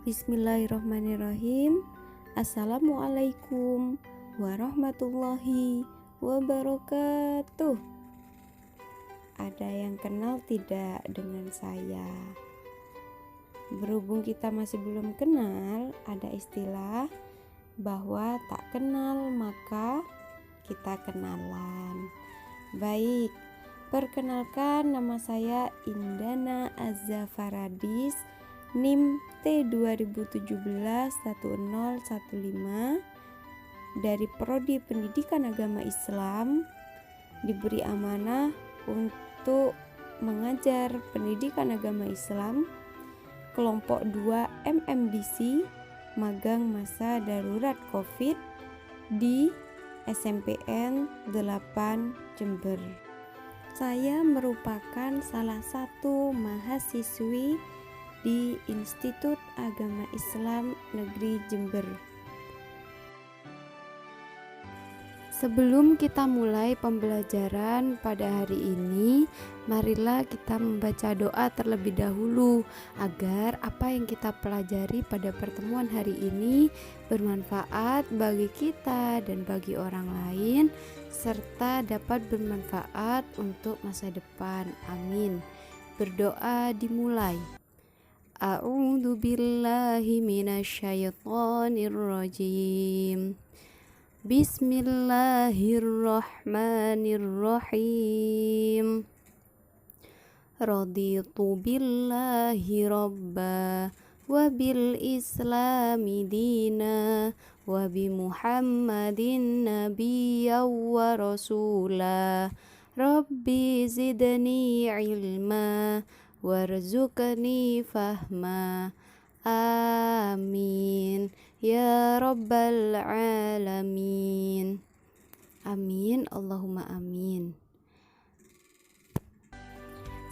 Bismillahirrahmanirrahim. Assalamualaikum warahmatullahi wabarakatuh. Ada yang kenal tidak dengan saya? Berhubung kita masih belum kenal, ada istilah bahwa tak kenal maka kita kenalan. Baik, perkenalkan, nama saya Indana Azzafaradis, NIM T20171015 dari Prodi Pendidikan Agama Islam, diberi amanah untuk mengajar pendidikan agama Islam kelompok 2 MMDC magang masa darurat Covid di SMPN 8 Jember. Saya merupakan salah satu mahasiswi di Institut Agama Islam Negeri Jember. Sebelum kita mulai pembelajaran pada hari ini, marilah kita membaca doa terlebih dahulu agar apa yang kita pelajari pada pertemuan hari ini bermanfaat bagi kita dan bagi orang lain, serta dapat bermanfaat untuk masa depan. Amin. Berdoa dimulai. A'udzu billahi minasyaitonir rajim. Bismillahirrahmanirrahim. Raditu billahi rabba wa bil islami dina wa bi Muhammadin nabiyyan wa rasula. Rabbi zidni ilma warzuqni fahma. Amin ya rabbal alamin. Amin, Allahumma amin.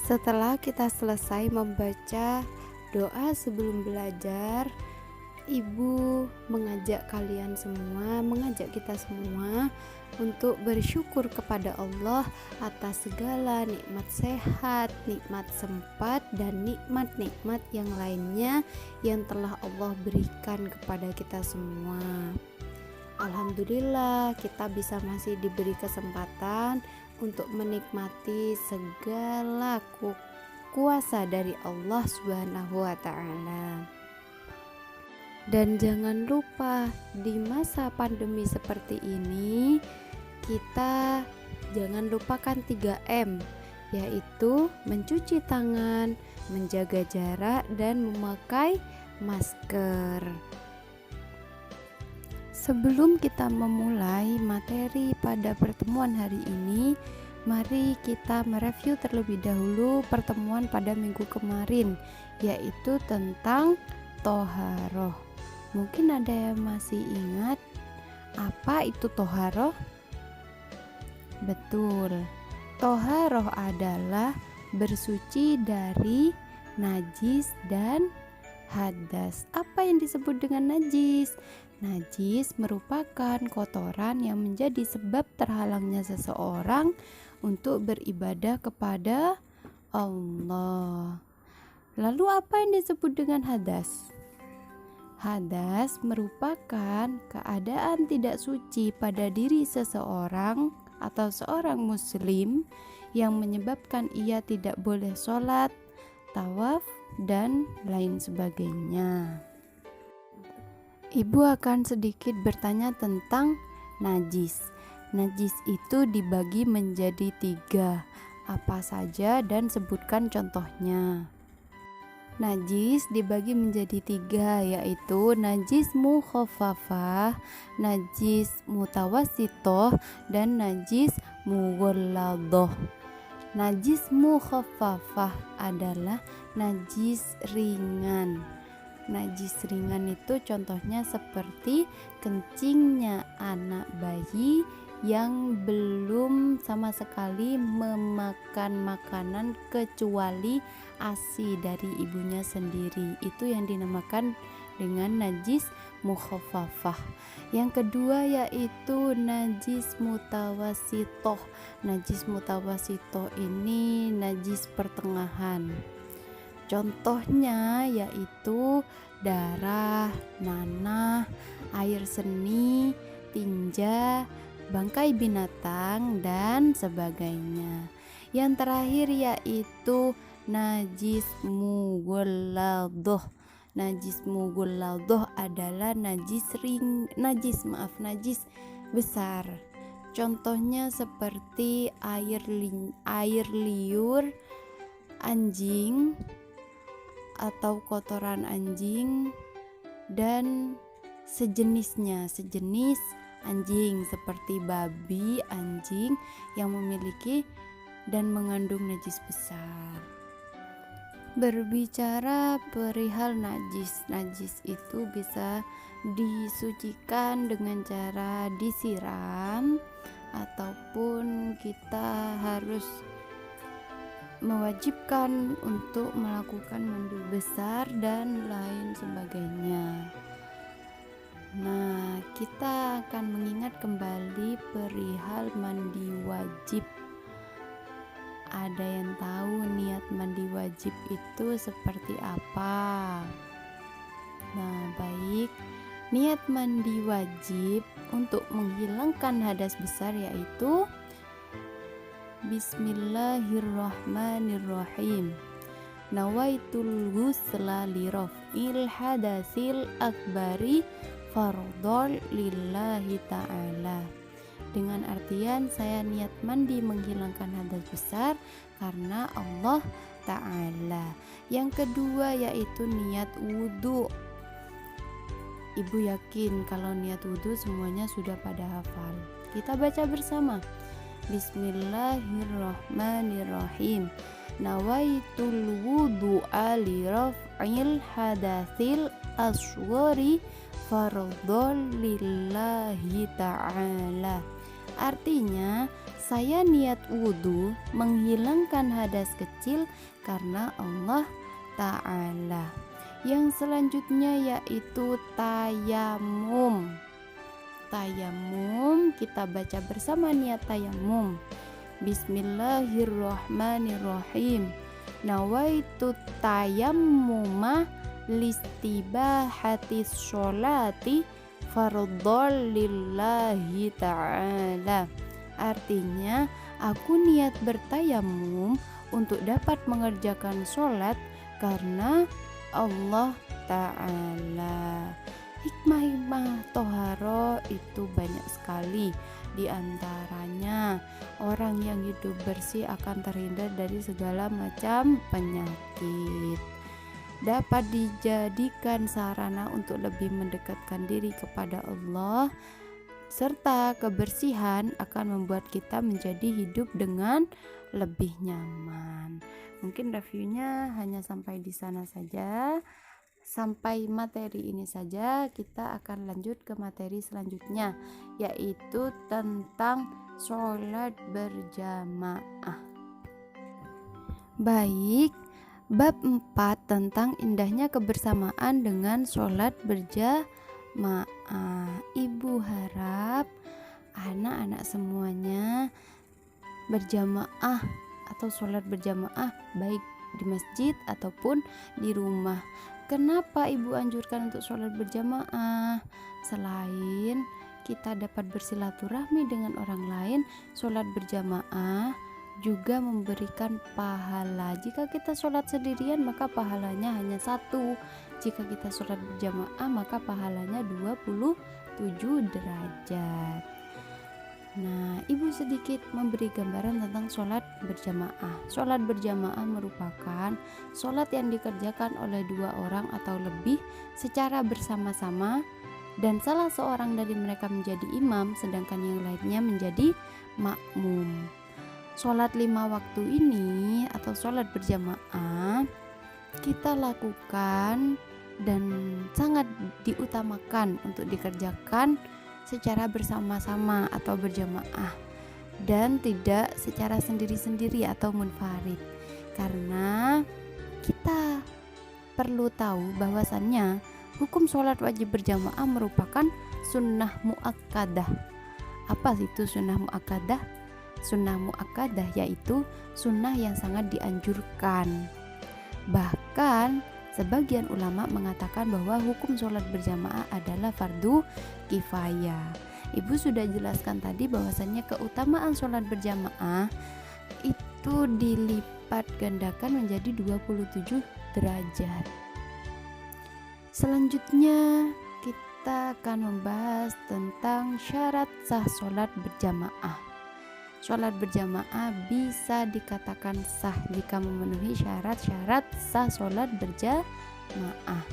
Setelah kita selesai membaca doa sebelum belajar, Ibu mengajak kalian semua, mengajak kita semua untuk bersyukur kepada Allah atas segala nikmat sehat, nikmat sempat, dan nikmat-nikmat yang lainnya yang telah Allah berikan kepada kita semua. Alhamdulillah, kita bisa masih diberi kesempatan untuk menikmati segala kuasa dari Allah Subhanahu wa Ta'ala. Dan jangan lupa, di masa pandemi seperti ini kita jangan lupakan 3M, yaitu mencuci tangan, menjaga jarak, dan memakai masker. Sebelum kita memulai materi pada pertemuan hari ini, mari kita mereview terlebih dahulu pertemuan pada minggu kemarin, yaitu tentang toharoh. Mungkin ada yang masih ingat apa itu toharoh? Betul, toharoh adalah bersuci dari najis dan hadas. Apa yang disebut dengan najis? Najis merupakan kotoran yang menjadi sebab terhalangnya seseorang untuk beribadah kepada Allah. Lalu apa yang disebut dengan hadas? Hadas merupakan keadaan tidak suci pada diri seseorang atau seorang muslim yang menyebabkan ia tidak boleh sholat, tawaf, dan lain sebagainya. Ibu akan sedikit bertanya tentang najis. Najis itu dibagi menjadi 3. Apa saja dan sebutkan contohnya. Najis dibagi menjadi 3, yaitu najis mukhaffafah, najis mutawassithah, dan najis mughalladah. Najis mukhaffafah adalah najis ringan. Najis ringan itu contohnya seperti kencingnya anak bayi yang belum sama sekali memakan makanan kecuali ASI dari ibunya sendiri. Itu yang dinamakan dengan najis mukhaffafah. Yang kedua yaitu najis mutawassithah. Najis mutawassithah ini najis pertengahan. Contohnya yaitu darah, nanah, air seni, tinja, bangkai binatang, dan sebagainya. Yang terakhir yaitu najis mughalladoh. Najis mughalladoh adalah najis besar. Contohnya seperti air liur anjing atau kotoran anjing dan sejenis anjing seperti babi, anjing yang memiliki dan mengandung najis besar. Berbicara perihal najis itu bisa disucikan dengan cara disiram ataupun kita harus mewajibkan untuk melakukan mandi besar dan lain sebagainya. Nah, kita akan mengingat kembali perihal mandi wajib. Ada yang tahu niat mandi wajib itu seperti apa? Nah, baik. Niat mandi wajib untuk menghilangkan hadas besar yaitu Bismillahirrahmanirrahim. Nawaitul ghusla li raf'il hadasil akbari fardhol lillahi ta'ala. Dengan artian saya niat mandi menghilangkan hadas besar karena Allah Ta'ala. Yang kedua yaitu niat wudhu. Ibu yakin kalau niat wudhu semuanya sudah pada hafal. Kita baca bersama. Bismillahirrahmanirrahim. Nawaitul wudu'a li raf'il hadatsil asghari fardhon lillahi ta'ala. Artinya, saya niat wudhu menghilangkan hadas kecil karena Allah Ta'ala. Yang selanjutnya yaitu tayamum. Tayamum, kita baca bersama niat tayamum. Bismillahirrahmanirrahim. Nawaitu tayammuma listibahatis sholati fardhon lillahi ta'ala. Artinya, aku niat bertayamum untuk dapat mengerjakan sholat karena Allah Ta'ala. Hikmah-hikmah toharo itu banyak sekali. Di antaranya, orang yang hidup bersih akan terhindar dari segala macam penyakit. Dapat dijadikan sarana untuk lebih mendekatkan diri kepada Allah, serta kebersihan akan membuat kita menjadi hidup dengan lebih nyaman. Mungkin reviewnya hanya sampai di sana saja. Sampai materi ini saja, kita akan lanjut ke materi selanjutnya, yaitu tentang sholat berjamaah. Baik, bab 4 tentang indahnya kebersamaan dengan sholat berjamaah. Ibu harap anak-anak semuanya berjamaah atau sholat berjamaah baik di masjid ataupun di rumah. Kenapa ibu anjurkan untuk sholat berjamaah? Selain kita dapat bersilaturahmi dengan orang lain, sholat berjamaah juga memberikan pahala. Jika kita sholat sendirian maka pahalanya hanya 1. Jika kita sholat berjamaah maka pahalanya 27 derajat. Nah, ibu sedikit memberi gambaran tentang sholat berjamaah. Sholat berjamaah merupakan sholat yang dikerjakan oleh 2 orang atau lebih secara bersama-sama, dan salah seorang dari mereka menjadi imam sedangkan yang lainnya menjadi makmum. Sholat 5 waktu ini atau sholat berjamaah kita lakukan dan sangat diutamakan untuk dikerjakan secara bersama-sama atau berjamaah dan tidak secara sendiri-sendiri atau munfarid, karena kita perlu tahu bahwasannya hukum sholat wajib berjamaah merupakan sunnah muakkadah. Apa itu sunnah muakkadah? Sunnah muakkadah yaitu sunnah yang sangat dianjurkan. Bahkan Bahkan sebagian ulama mengatakan bahwa hukum sholat berjamaah adalah fardu kifayah. Ibu sudah jelaskan tadi bahwasannya keutamaan sholat berjamaah itu dilipat gandakan menjadi 27 derajat. Selanjutnya kita akan membahas tentang syarat sah sholat berjamaah. Sholat berjamaah bisa dikatakan sah jika memenuhi syarat-syarat sah sholat berjamaah.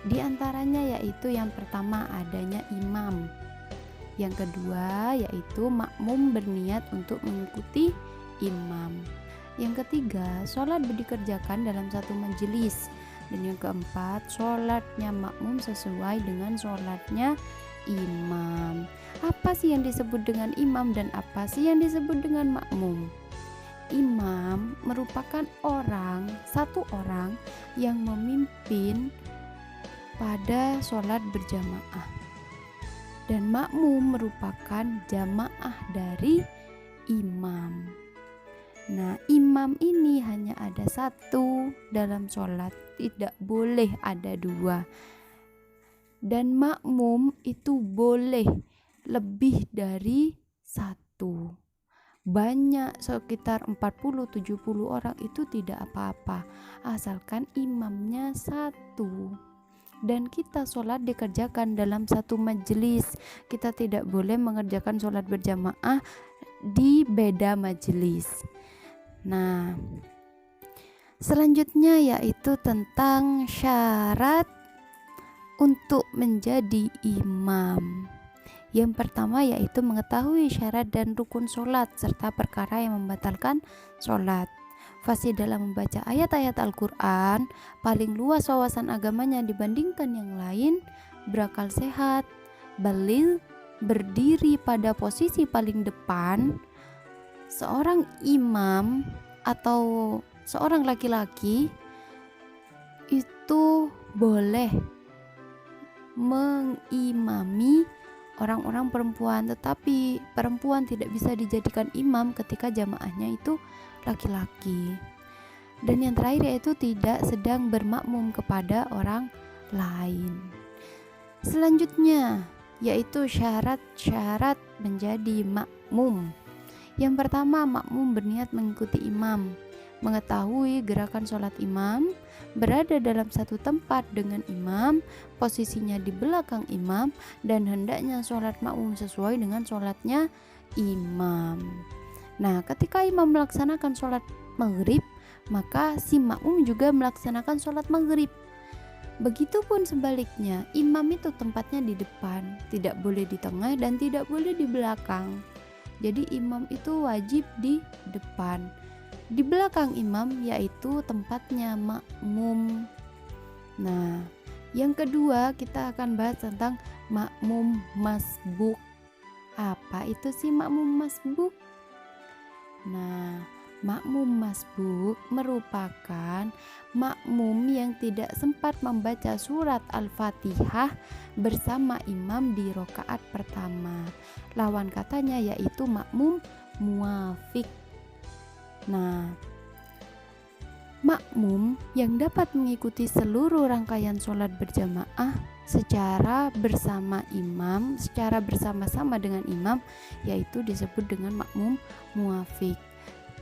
Di antaranya yaitu yang pertama adanya imam, yang kedua yaitu makmum berniat untuk mengikuti imam, yang ketiga sholat dikerjakan dalam satu majelis, dan yang keempat sholatnya makmum sesuai dengan sholatnya imam. Apa sih yang disebut dengan imam dan apa sih yang disebut dengan makmum? Imam merupakan satu orang yang memimpin pada sholat berjamaah, dan makmum merupakan jamaah dari imam. Nah, imam ini hanya ada satu dalam sholat, tidak boleh ada dua. Dan makmum itu boleh lebih dari satu. Banyak, sekitar 40-70 orang itu tidak apa-apa, asalkan imamnya satu. Dan kita sholat dikerjakan dalam satu majelis. Kita tidak boleh mengerjakan sholat berjamaah di beda majelis. Nah, selanjutnya yaitu tentang syarat untuk menjadi imam. Yang pertama yaitu mengetahui syarat dan rukun sholat serta perkara yang membatalkan sholat. Fasih dalam membaca ayat-ayat Al-Quran, paling luas wawasan agamanya dibandingkan yang lain, berakal sehat, balil, berdiri pada posisi paling depan. Seorang imam atau seorang laki-laki itu boleh mengimami orang-orang perempuan, tetapi perempuan tidak bisa dijadikan imam ketika jamaahnya itu laki-laki. Dan yang terakhir yaitu tidak sedang bermakmum kepada orang lain. Selanjutnya yaitu syarat-syarat menjadi makmum. Yang pertama, makmum berniat mengikuti imam, mengetahui gerakan sholat imam, berada dalam satu tempat dengan imam, posisinya di belakang imam, dan hendaknya sholat makmum sesuai dengan sholatnya imam. Nah, ketika imam melaksanakan sholat maghrib, maka si makmum juga melaksanakan sholat maghrib. Begitupun sebaliknya, imam itu tempatnya di depan, tidak boleh di tengah dan tidak boleh di belakang. Jadi imam itu wajib di depan. Di belakang imam yaitu tempatnya makmum. Nah, yang kedua kita akan bahas tentang makmum masbuk. Apa itu sih makmum masbuk? Nah, makmum masbuk merupakan makmum yang tidak sempat membaca surat Al-Fatihah bersama imam di rakaat pertama. Lawan katanya yaitu makmum muafik. Nah, makmum yang dapat mengikuti seluruh rangkaian sholat berjamaah secara bersama-sama dengan imam yaitu disebut dengan makmum muafik.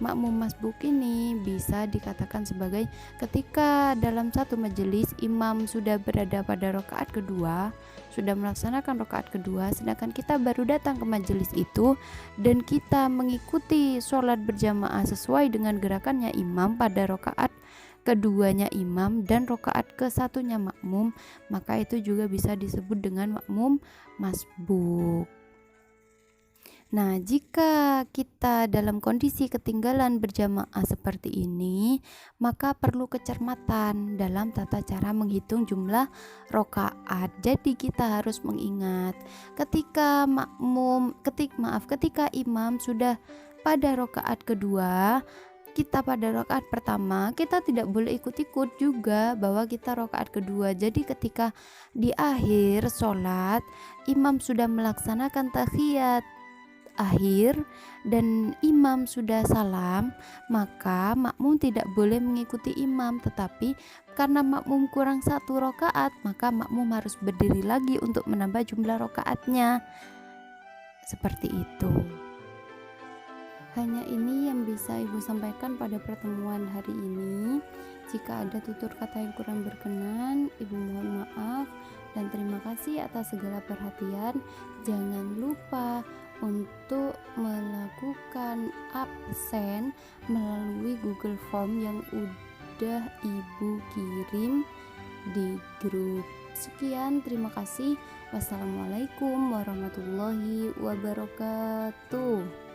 Makmum masbuk ini bisa dikatakan sebagai ketika dalam satu majelis imam sudah berada pada rakaat kedua, sudah melaksanakan rakaat kedua, sedangkan kita baru datang ke majelis itu dan kita mengikuti sholat berjamaah sesuai dengan gerakannya imam pada rakaat keduanya imam dan rakaat ke satunya makmum, maka itu juga bisa disebut dengan makmum masbuk. Nah, jika kita dalam kondisi ketinggalan berjamaah seperti ini, maka perlu kecermatan dalam tata cara menghitung jumlah rakaat. Jadi kita harus mengingat ketika imam sudah pada rakaat kedua, kita pada rakaat pertama kita tidak boleh ikut-ikut juga bahwa kita rakaat kedua. Jadi ketika di akhir sholat imam sudah melaksanakan tahiyat akhir dan imam sudah salam, maka makmum tidak boleh mengikuti imam, tetapi karena makmum kurang 1 rakaat, maka makmum harus berdiri lagi untuk menambah jumlah rakaatnya. Seperti itu. Hanya ini yang bisa Ibu sampaikan pada pertemuan hari ini. Jika ada tutur kata yang kurang berkenan, Ibu mohon maaf dan terima kasih atas segala perhatian. Jangan lupa untuk melakukan absen melalui Google Form yang udah Ibu kirim di grup. Sekian, terima kasih. Wassalamualaikum warahmatullahi wabarakatuh.